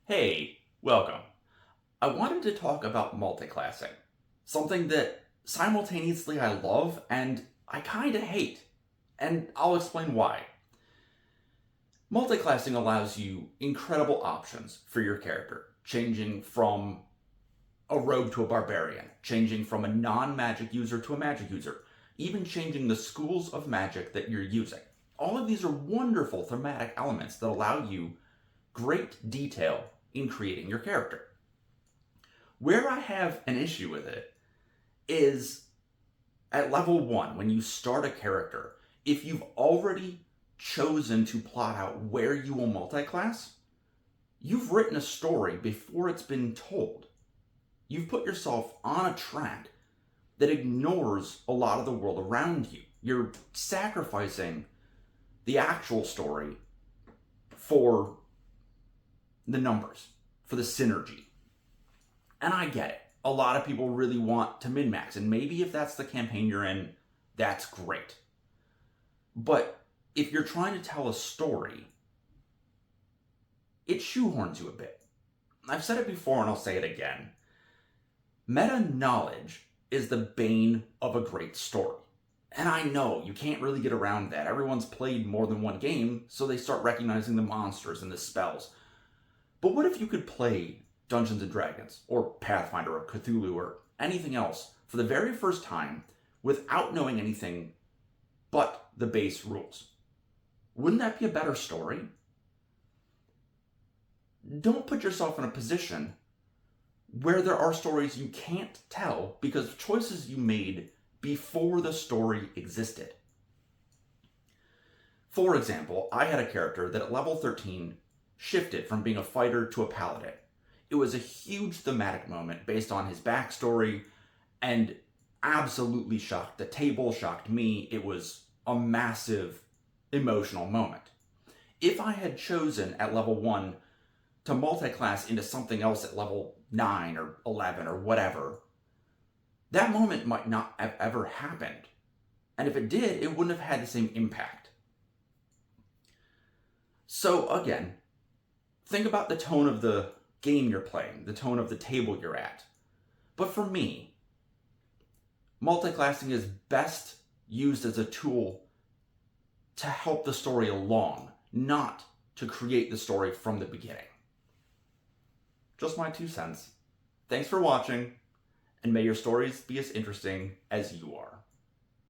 Hey, welcome. I wanted to talk about multiclassing, something that simultaneously I love and I kinda hate, and I'll explain why. Multiclassing allows you incredible options for your character, changing from a rogue to a barbarian, changing from a non-magic user to a magic user, even changing the schools of magic that you're using. All of these are wonderful thematic elements that allow you great detail in creating your character. Where I have an issue with it is at level 1, when you start a character, if you've already chosen to plot out where you will multiclass, you've written a story before it's been told. You've put yourself on a track that ignores a lot of the world around you. You're sacrificing the actual story for the numbers, for the synergy. And I get it. A lot of people really want to min-max, and maybe if that's the campaign you're in, that's great. But if you're trying to tell a story, it shoehorns you a bit. I've said it before and I'll say it again. Meta-knowledge is the bane of a great story. And I know, you can't really get around that. Everyone's played more than one game, so they start recognizing the monsters and the spells. But what if you could play Dungeons and Dragons, or Pathfinder, or Cthulhu, or anything else for the very first time without knowing anything but the base rules? Wouldn't that be a better story? Don't put yourself in a position where there are stories you can't tell because of choices you made before the story existed. For example, I had a character that at level 13 shifted from being a fighter to a paladin. It was a huge thematic moment based on his backstory and absolutely shocked the table, shocked me. It was a massive emotional moment. If I had chosen at level 1 to multiclass into something else at level 9 or 11 or whatever, that moment might not have ever happened. And if it did, it wouldn't have had the same impact. So again, think about the tone of the game you're playing, the tone of the table you're at. But for me, multiclassing is best used as a tool to help the story along, not to create the story from the beginning. Just my 2 cents. Thanks for watching, and may your stories be as interesting as you are.